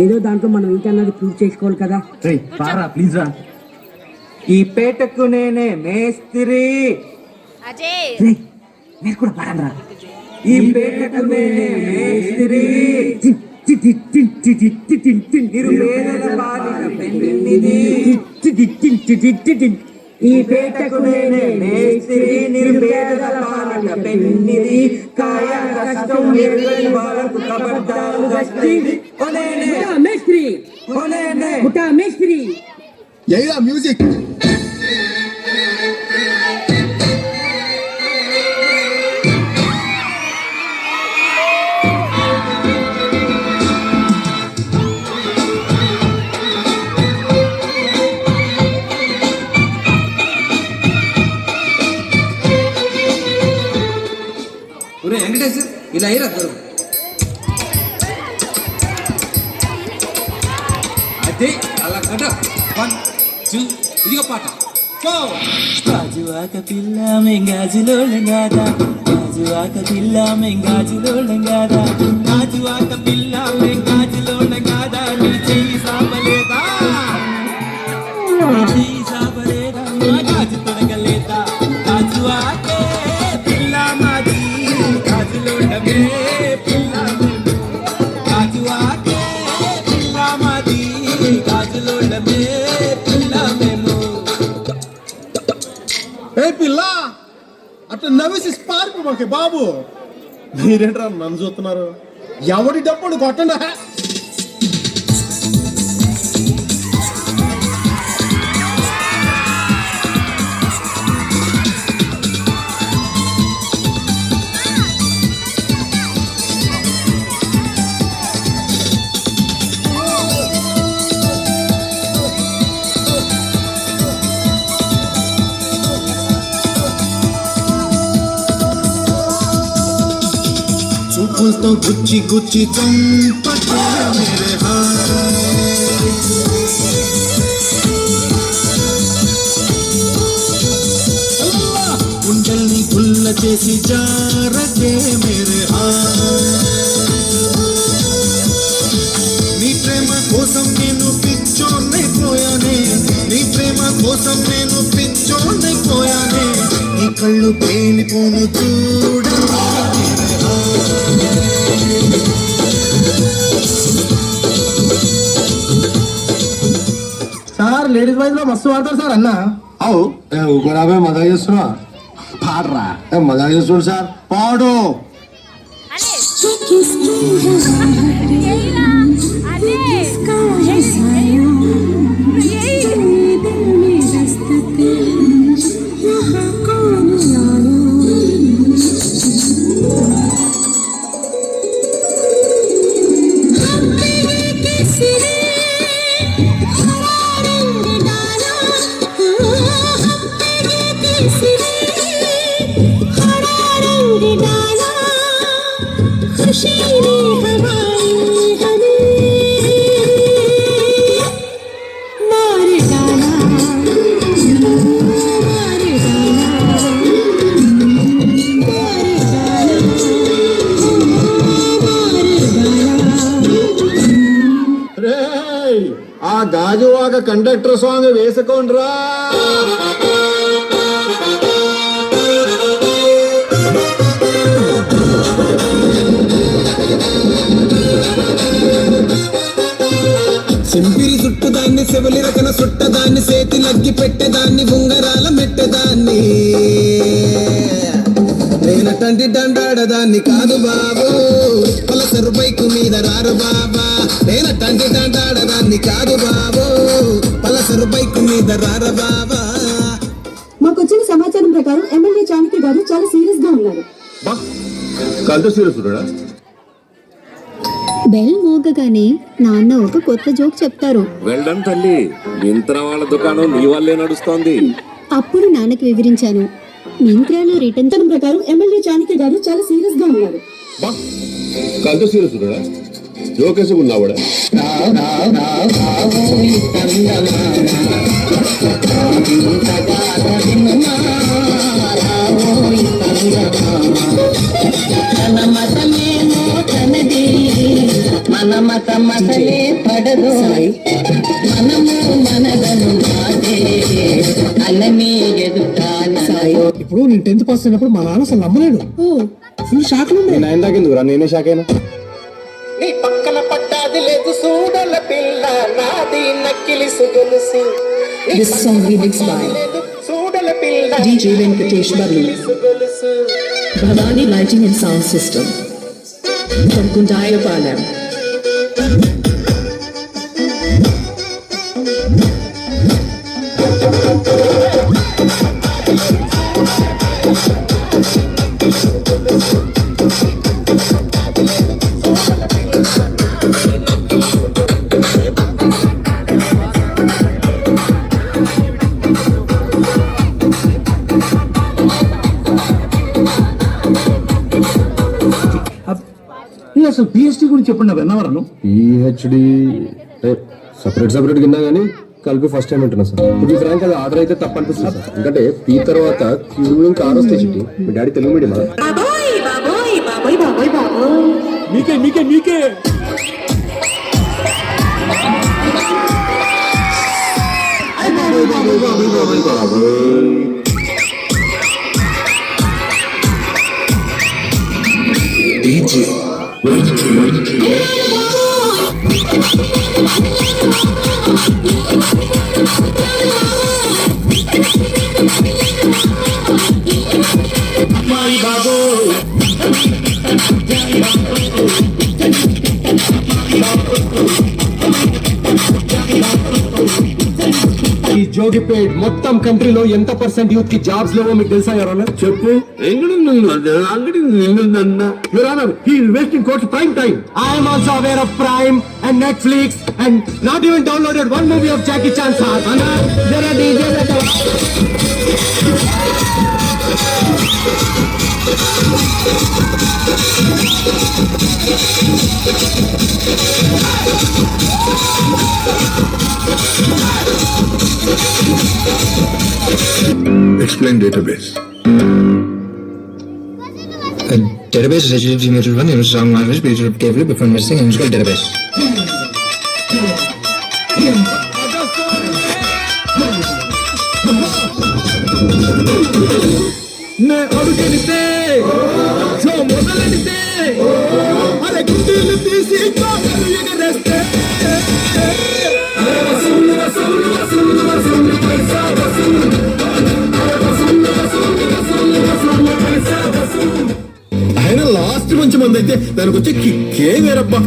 ఏదో దాంట్లో మనం ఇంకన్నది ప్రూవ్ చేసుకోవాలి కదా. పారా ప్లీజ్ రా. ఈ పేటకు నేనే మేస్త్రి. మీరు కూడా పాడండి రా. ఈ పేటకు నేనే మేస్త్రి, నిరుపేదల పాలిట పెన్నిది. ఈ పేటకు నేనే మేస్త్రి, నిరుపేదల పాలిట పెన్నిది. కాయ కష్టం ఎరుగని వాళ్ళకు కబడ్డాలు గస్తి. మేస్త్రి ముఠా మేస్త్రి. ఏరా మ్యూజిక్. వెంకటేష్ ఇలా అయ్యారు అదే అలా కట 1 2 ఇదిగో పాట. గాజువాక పిల్ల మెంగాజులోళ్ళం కాదా, గాజువాక పిల్ల మెంగాజులోళ్ళం కాదా, గాజువాక పిల్ల మెంగాజులోళ్ళం కాదా, నీ చెయ్యి సాపలేదా, చెయ్యి సాపలేదా, మా గాజు తొడగలేదా, గాజువాకే పిల్ల మాది గాజులోళ్ళమే పిల్ల మేము, గాజువాకే పిల్ల మాది గాజులోళ్ళమే పిల్ల మేము. ఏ పిల్ల అట్లా నవ్వేసి స్పార్క్ మాకే బాబు. మీరేంట్రా నన్ను చూస్తున్నారు? ఎవడి డబ్బులు కొట్టండా. చూపులతో గుచ్చి గుచ్చి చంపకే మేరే గుండెల్ని గుల్ల చేసి జారకే మేరే నీ ప్రేమ కోసం నేను పిచ్చోనైపోయానే, నీ ప్రేమ కోసం నేను పిచ్చోనైపోయానే, నీ కళ్ళు పేలిపోను చూడనే. సార్ లేడీస్ బాయ్స్ లో మస్తు వాడతారు సార్ అన్న. అవు ఊరాబే మజా చేస్తున్నా. పాడరా. మజా చేస్తుడు సార్. పాడు. ఆ గాజువాక కండక్టర్ సాంగ్ వేసుకోండ్రా. సింపిరి చుట్టుదాన్ని సెవలి రకన సుట్టదాన్ని సేతి లగ్గి పెట్టేదాన్ని ఉంగరాల మెట్టేదాన్ని, నేనటంటి దండాడదాన్ని కాదు బాబు, పలసరు బైకు మీద రారు బాబా, నేనటంటి దండాడదాన్ని కాదు బాబు, పలసరు బైకు మీద రారు బాబా. మాకొచ్చిన సమాచారం ప్రకారం ఎమ్మెల్యే చాణక్య గారు చాలా సీరియస్ గా ఉన్నారు. బెల్ మోగగానే నాన్న ఒక కొత్త జోక్ చెప్తారు. వెల్డన్ తల్లి, మింత్రా వాళ్ళ దుకాణం నీ వల్లే నడుస్తోంది. అప్పుడు నాన్నకి వివరించాను. మింత్రాలో రిటర్న్ ప్రకారం ఎమ్మెల్యే చాణక్య గారు చాలా సీరియస్ గా ఉన్నారు. జోకేసుకున్నావుడా? మన మతమేమో తనది, మన మతలే పడదు మనము మనదను మాటే అన్నని ఎదుటాన ఇప్పుడు నేను 10th పాస్ అయినప్పుడు మా నాన్న అసలు నమ్మలేడు ఫుల్ షాక్ లో నేను ఆయన దాకింది నేనే షాక్ అయినా నీ పక్కన పట్టాది లేదు సూడల పిల్ల నాది నక్కిలి సుగొలుసు This song remixed by సూడల పిల్ల DJ Venkatesh Barli, సుగొలుసు Bhavani Lighting and Sound System from Kundayapalam. అసలు పిహెచ్డి గురించి చెప్పండి విన్నవరను పిహెచ్డి సపరేట్ విన్నా కానీ కలిపి ఫస్ట్ టైం వింటున్నా సార్ ఇది ఫ్రాంక్ అది ఆర్డర్ అయితే తప్పు అనిపిస్తుంది సార్ ఎందుకంటే పీ తర్వాత క్యూ ఇంకా ఆర్ వస్తాయి చిట్టి మీ డాడీ తెలుగు మీడియం మీకే ఈ జోగిపేట్ మొత్తం కంట్రీలో ఎంత పర్సెంట్ యూత్ కి జాబ్స్ లేవో మీకు తెలుసా ఎవరన్నా చెప్పు అంగడి Your Honor, he is wasting court's prime time. I am also aware of Prime and Netflix and not even downloaded one movie of Jackie Chan sir. Honor, there are DJs at Explain database. A database is a generated one used strong language based carefully before investing in musical database. నే అడుగనితే so మొదలనితే అరే గుండెలు తీసి కాళ్ళు ఎగరేస్తే ఆయన last మంచి మంది అయితే దానికి వచ్చే కిక్కే వేరబ్బా